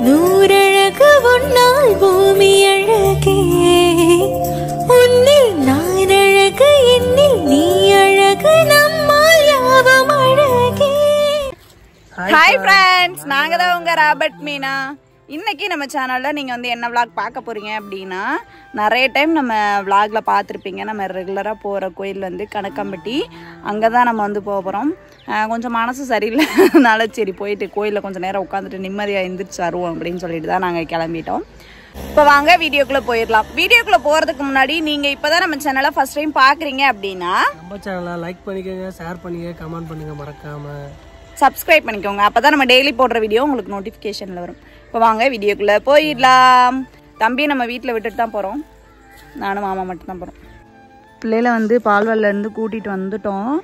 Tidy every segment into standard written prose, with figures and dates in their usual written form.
நூறழகு உன்னால் பூமி அழகே உன்னில் நான் அழகு என்னில் நீ அழகு நம்மால் யாவும் அழகே. ஹாய் ஃப்ரெண்ட்ஸ், நாங்க தான் உங்க ராபர்ட் மீனா. இன்னைக்கு நம்ம சேனலில் நீங்கள் வந்து என்ன விளாக் பார்க்க போகிறீங்க அப்படின்னா, நிறைய டைம் நம்ம விளாகில் பார்த்துருப்பீங்க. நம்ம ரெகுலராக போகிற கோயில் வந்து கணக்கம்பட்டி. அங்கே தான் நம்ம வந்து போக போகிறோம். கொஞ்சம் மனசு சரியில்லை, அதனால சரி போயிட்டு கோயிலில் கொஞ்சம் நேரம் உட்காந்துட்டு நிம்மதியாக எழுந்திரிச்சு வருவோம் அப்படின்னு சொல்லிட்டு தான் நாங்கள் கிளம்பிட்டோம். இப்போ வாங்க வீடியோக்குள்ளே போயிடலாம். வீடியோக்குள்ளே போகிறதுக்கு முன்னாடி நீங்கள் இப்போ தான் நம்ம சேனலை ஃபஸ்ட் டைம் பார்க்குறீங்க அப்படின்னா நம்ம சேனலை லைக் பண்ணிக்கோங்க, ஷேர் பண்ணுங்க, கமெண்ட் பண்ணுங்க, மறக்காம சப்ஸ்கிரைப் பண்ணிக்கோங்க. அப்போ தான் நம்ம டெய்லி போடுற வீடியோ உங்களுக்கு நோட்டிஃபிகேஷனில் வரும். இப்போ வாங்க வீடியோக்குள்ளே போயிடலாம். தம்பியை நம்ம வீட்டில் விட்டுட்டு தான் போகிறோம். நானும் மாமா மட்டும்தான் போகிறோம். பிள்ளைகளை வந்து பால்வாடிலேருந்து கூட்டிகிட்டு வந்துட்டோம்.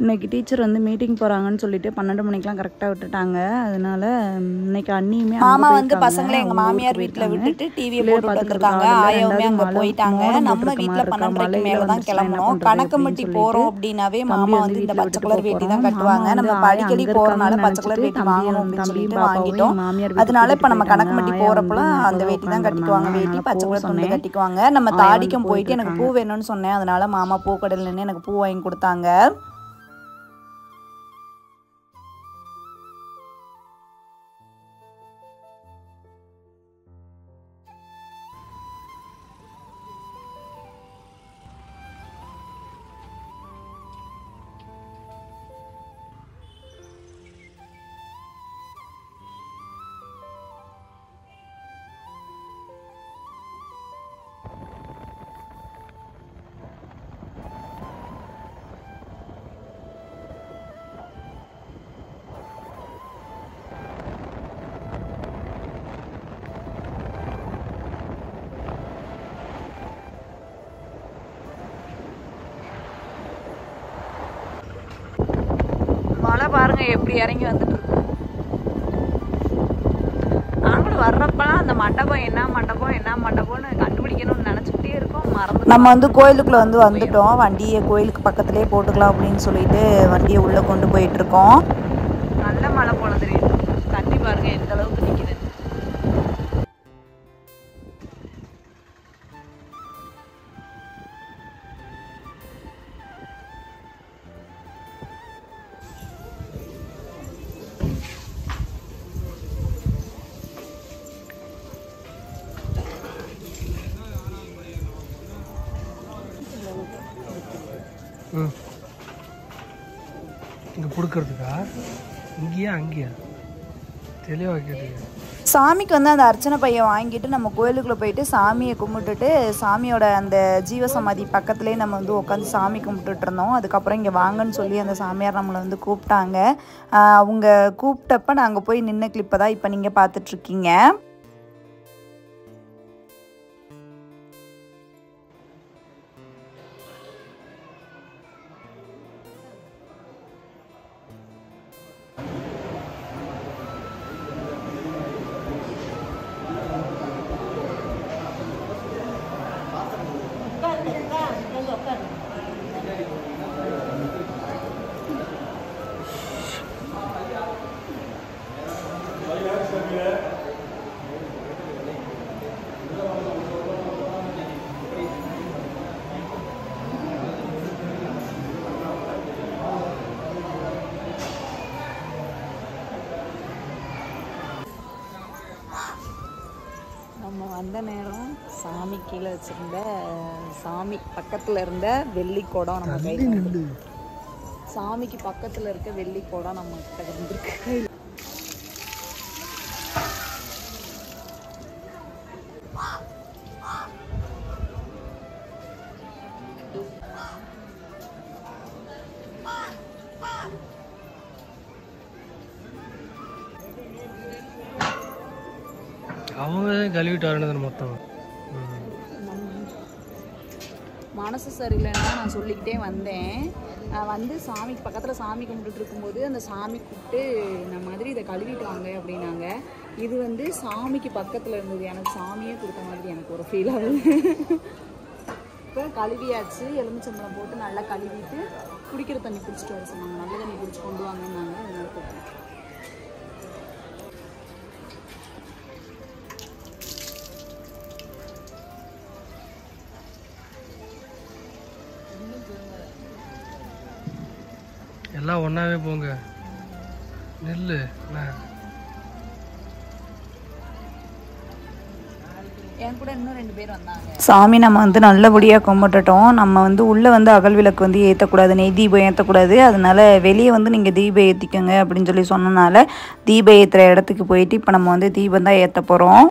இன்னைக்கு டீச்சர் வந்து மீட்டிங் போகிறாங்கன்னு சொல்லிட்டு 12 மணிக்கெலாம் கரெக்டாக விட்டுட்டாங்க. அதனால இன்னைக்கு அண்ணியுமே மாமா வந்து பசங்களை எங்கள் மாமியார் வீட்டில் விட்டுட்டு டிவியை போட்டு வந்துருக்காங்க. ஆயாவுமே அங்கே போயிட்டாங்க. நம்ம வீட்டில் 12 மணிக்கு மேலே தான் கிளம்பணும். கணக்கம்பட்டி போகிறோம் அப்படின்னாவே மாமா வந்து இந்த பச்சை கலர் வேட்டி தான் கட்டுவாங்க. நம்ம அடிக்கடி போகிறனால பச்சை கலர் வேட்டி வாங்கணும் அப்படின்னு சொல்லிட்டு வாங்கிட்டோம். அதனால இப்போ நம்ம கணக்கம்பட்டி போகிறப்பெல்லாம் அந்த வேட்டி தான் கட்டிக்குவாங்க. வேட்டி பச்சை கலர் துண்டு கட்டிக்குவாங்க. நம்ம தாடிக்கும் போயிட்டு எனக்கு பூ வேணும்னு சொன்னேன். அதனால மாமா பூக்கடையில் நின்று எனக்கு பூ வாங்கி கொடுத்தாங்க. மழை பாருங்க எப்படி இறங்கி வந்துட்டு இருக்கு. நாங்களும் வர்றப்பெல்லாம் அந்த மண்டபம் என்ன மண்டபம்னு கண்டுபிடிக்கணும்னு நினைச்சுக்கிட்டே இருக்கோம். மறந்து நம்ம வந்து கோயிலுக்குள்ள வந்துட்டோம். வண்டியை கோயிலுக்கு பக்கத்துலேயே போட்டுக்கலாம் அப்படின்னு சொல்லிட்டு வண்டியை உள்ள கொண்டு போயிட்டு இருக்கோம். நல்ல மழை போல தெரியும். தண்ணி பாருங்க எந்த அளவுக்கு நிற்குது. இங்கே கொடுக்கறதுக்கா இங்கேயா அங்கேயா தெளிவாக கேட்டுங்க. சாமிக்கு வந்து அந்த அர்ச்சனை பையன் வாங்கிட்டு நம்ம கோயிலுக்குள்ளே போயிட்டு சாமியை கும்பிட்டுட்டு சாமியோட அந்த ஜீவசமாதி பக்கத்துலேயே நம்ம வந்து உட்காந்து சாமி கும்பிட்டுட்டு இருந்தோம். அதுக்கப்புறம் இங்கே வாங்கன்னு சொல்லி அந்த சாமியார் நம்மளை வந்து கூப்பிட்டாங்க. அவங்க கூப்பிட்டப்ப நாங்கள் போய் நின்ன கிளிப்பை தான் இப்போ நீங்கள் பார்த்துட்ருக்கீங்க. நம்ம வந்த நேரம் சாமி கீழே வச்சுருந்த சாமி பக்கத்தில் இருந்த வெள்ளி குடம் நம்ம கையில், சாமிக்கு பக்கத்தில் இருக்க வெள்ளி குடம் நம்ம கிட்ட இருந்திருக்கு. அவங்க கழுவிட்டு வரணும் மொத்தம். மனசு சரியில்லைன்னா நான் சொல்லிக்கிட்டே வந்தேன். வந்து சாமிக்கு பக்கத்தில் சாமி கும்பிட்டு இருக்கும்போது அந்த சாமி கூப்பிட்டு இந்த மாதிரி இதை கழுவிட்டு வாங்க அப்படின்னாங்க. இது வந்து சாமிக்கு பக்கத்தில் இருந்தது. எனக்கு சாமியே கொடுத்த மாதிரி எனக்கு ஒரு ஃபீல் ஆகுது. இப்போ கழுவியாச்சு. எலுமிச்சம்பழம் போட்டு நல்லா கழுவிட்டு குடிக்கிற தண்ணி குடிச்சிட்டு வர சொன்னாங்க. நல்ல தண்ணி குடிச்சு கொண்டு வாங்கன்னாங்க. அதனால போட்டேன். எல்லாம் ஒன்றாவே போங்க. நெல்லு என் கூட இன்னும் 2 பேர் வந்தாங்க. சாமி நம்ம வந்து நல்லபடியாக கும்பிட்டுட்டோம். நம்ம வந்து உள்ளே வந்து அகல் விளக்கு வந்து ஏற்றக்கூடாது, நெய் தீபம் ஏற்றக்கூடாது. அதனால வெளியே வந்து நீங்கள் தீபம் ஏற்றிக்கோங்க அப்படின்னு சொல்லி சொன்னனால தீபம் ஏற்றுற இடத்துக்கு போயிட்டு இப்போ நம்ம வந்து தீபம் தான் ஏற்ற போகிறோம்.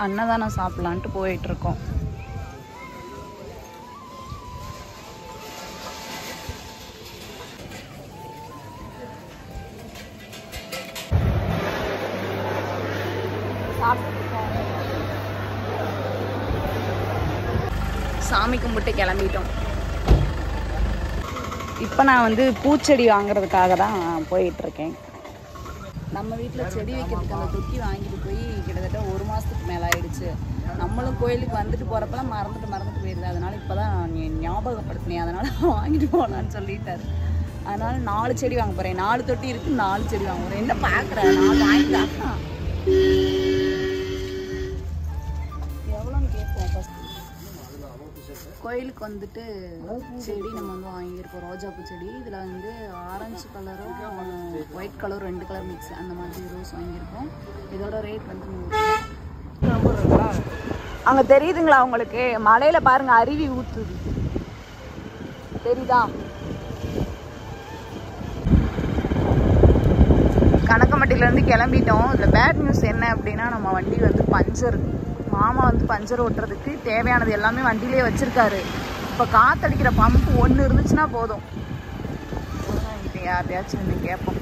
அன்னதானம் சாப்பிடலான்ட்டு போயிட்டு இருக்கோம். சாமி கும்பிட்டு கிளம்பிட்டோம். இப்போ நான் வந்து பூச்செடி வாங்குறதுக்காக தான் போயிட்டு இருக்கேன். நம்ம வீட்டில் செடி வைக்கிறதுக்கு அந்த தொட்டி வாங்கிட்டு போய் கிட்டத்தட்ட 1 மாதத்துக்கு மேலே ஆயிடுச்சு. நம்மளும் கோயிலுக்கு வந்துட்டு போகிறப்பெல்லாம் மறந்துட்டு போயிடுது. அதனால் இப்போ தான் ஞாபகப்படுத்தினேன். அதனால் வாங்கிட்டு போகலான்னு சொல்லிட்டாரு. அதனால் 4 செடி வாங்க போகிறேன். 4 தொட்டி இருக்குது, 4 செடி வாங்க போகிறேன். என்ன பார்க்குறேன், 4 வாங்கிட்டான். எவ்வளோன்னு கேட்போம். ஃபஸ்ட்டு கோயிலுக்கு வந்துட்டு செடி நம்ம வந்து வாங்கியிருக்கோம். ரோஜாப்பூ செடி. இதில் வந்து ஆரஞ்சு கலரும் ஒயிட் கலர் 2 கலர் மிக்ஸ் அந்த மாதிரி ரோஸ் வாங்கியிருக்கோம். இதோட ரேட் வந்து 100. அங்கே தெரியுதுங்களா உங்களுக்கு? மலையில் பாருங்க அருவி ஊற்றுது, தெரியுதா? கணக்கம்பட்டியிலேருந்து கிளம்பிட்டோம். இதில் பேட் நியூஸ் என்ன அப்படின்னா, நம்ம வண்டி வந்து பஞ்சர். மாமா வந்து பஞ்சர் ஓட்டுறதுக்கு தேவையானது எல்லாமே வண்டியிலே வச்சுருக்காரு. இப்போ காற்றடிக்கிற பம்பு 1 இருந்துச்சுன்னா போதும். யார்ட்டையாச்சும் வந்து கேட்போம்.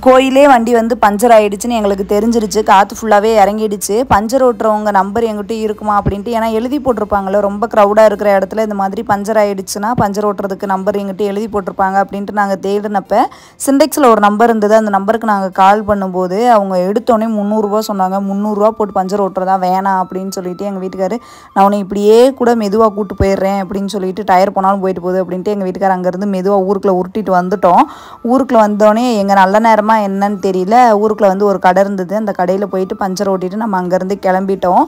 கோயிலே வண்டி வந்து பஞ்சர் ஆகிடுச்சுன்னு எங்களுக்கு தெரிஞ்சிருச்சு. காற்று ஃபுல்லாகவே இறங்கிடுச்சு. பஞ்சர் ஓட்டுறவங்க நம்பர் எங்கிட்ட இருக்குமா அப்படின்ட்டு, ஏன்னா எழுதி போட்டிருப்பாங்களே ரொம்ப க்ரௌடாக இருக்கிற இடத்துல இந்த மாதிரி பஞ்சர் ஆகிடுச்சுன்னா பஞ்சர் ஓட்டுறதுக்கு நம்பர் எங்கிட்ட எழுதி போட்டிருப்பாங்க அப்படின்ட்டு நாங்கள் தேடினப்போ சிண்டெக்ஸில் ஒரு நம்பர் இருந்தது. அந்த நம்பருக்கு நாங்கள் கால் பண்ணும்போது அவங்க எடுத்தோடனே 300 ரூபா சொன்னாங்க. 300 ரூபா போட்டு பஞ்சர் ஓட்டுறதா வேணாம் அப்படின்னு சொல்லிட்டு எங்கள் வீட்டுக்காரு, நான் உன்னை இப்படியே கூட மெதுவாக கூப்பிட்டு போயிடுறேன் அப்படின்னு சொல்லிட்டு, டயர் போனாலும் போயிட்டு போகுது அப்படின்ட்டு எங்கள் வீட்டுக்கார் அங்கேருந்து மெதுவாக ஊருக்குள்ளே உருட்டிட்டு வந்துட்டோம். ஊருக்குள்ளே வந்தோடனே எங்கள் நல்ல நேரமாக என்னன்னு தெரியல, ஊருக்குள்ள வந்து ஒரு கடை இருந்தது. அந்த கடையில் போயிட்டு பஞ்சர் ஓட்டிட்டு நம்ம அங்கேருந்து கிளம்பிட்டோம்.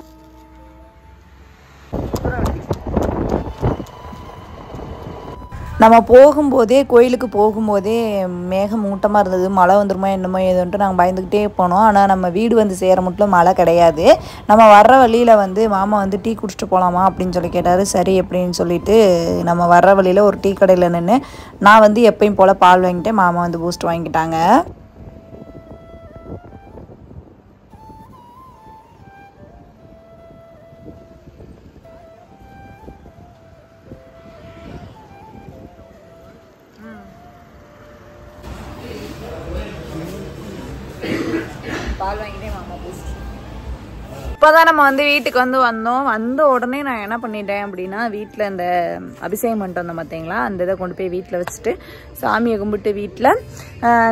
நம்ம போகும்போதே கோயிலுக்கு போகும்போதே மேகம் மூட்டமாக இருந்தது. மழை வந்துருமா என்னமோ ஏதோன்ட்டு நாங்கள் பயந்துக்கிட்டே போனோம். ஆனால் நம்ம வீடு வந்து சேர மட்டும் மழை கிடையாது. நம்ம வர்ற வழியில் வந்து மாமா வந்து டீ குடிச்சிட்டு போகலாமா அப்படின்னு சொல்லி கேட்டார். சரி அப்படின்னு சொல்லிட்டு நம்ம வர்ற வழியில் ஒரு டீ கடையில் நின்று நான் வந்து எப்பயும் போல் பால் வாங்கிட்டேன். மாமா வந்து பூஸ்ட் வாங்கிட்டாங்க. பால் வாங்கிட்டே மாமா பூஸ்ட். இப்போதான் நம்ம வந்து வீட்டுக்கு வந்து வந்தோம். வந்த உடனே நான் என்ன பண்ணிட்டேன் அப்படின்னா, வீட்டில் இந்த அபிஷேகம் பண்ணிட்டு வந்தோம் பார்த்தீங்களா, அந்த இதை கொண்டு போய் வீட்டில் வச்சுட்டு சாமியை கும்பிட்டு வீட்டில்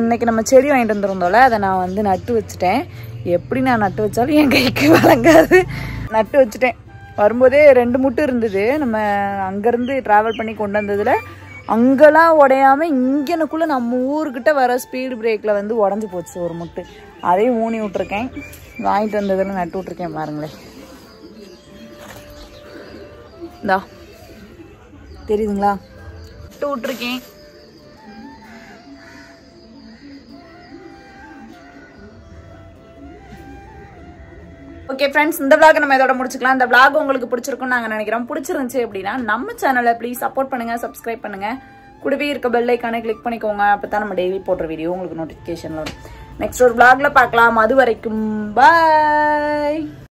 இன்னைக்கு நம்ம செடி வாங்கிட்டு வந்துருந்தோம்ல, அதை நான் வந்து நட்டு வச்சுட்டேன். எப்படி நான் நட்டு வச்சாலும் என் கைக்கு வழங்காது. நட்டு வச்சுட்டேன். வரும்போதே 2 முட்டு இருந்தது. நம்ம அங்கேருந்து ட்ராவல் பண்ணி கொண்டு வந்ததில் அங்கெல்லாம் உடையாமல் இங்கனுக்குள்ளே நம்ம ஊருக்கிட்ட வர ஸ்பீடு பிரேக்கில் வந்து உடஞ்சி போச்சு ஒரு முட்டு. அதையும் ஊனி விட்ருக்கேன். வாங்கிட்டு வந்ததில் நட்டு விட்ருக்கேன் பாருங்களேன். இந்தா தெரியுதுங்களா, நட்டு விட்ருக்கேன். ஓகே ஃப்ரெண்ட்ஸ், இந்த vlog நம்ம இதோட முடிச்சுக்கலாம். இந்த vlog உங்களுக்கு பிடிச்சிருக்கும்னு நாங்கள் நினைக்கிறோம். பிடிச்சிருந்துச்சு அப்படின்னா நம்ம சேனலை ப்ளீஸ் சப்போர்ட் பண்ணுங்க, சப்ஸ்கிரைப் பண்ணுங்க, கூடவே இருக்க பெல் ஐக்கானை கிளிக் பண்ணிக்கோங்க. அப்போ தான் நம்ம டெய்லி போடுற வீடியோ உங்களுக்கு நோட்டிஃபிகேஷன் வரும். நெக்ஸ்ட் ஒரு vlogல பார்க்கலாம். அது வரைக்கும் பாய்.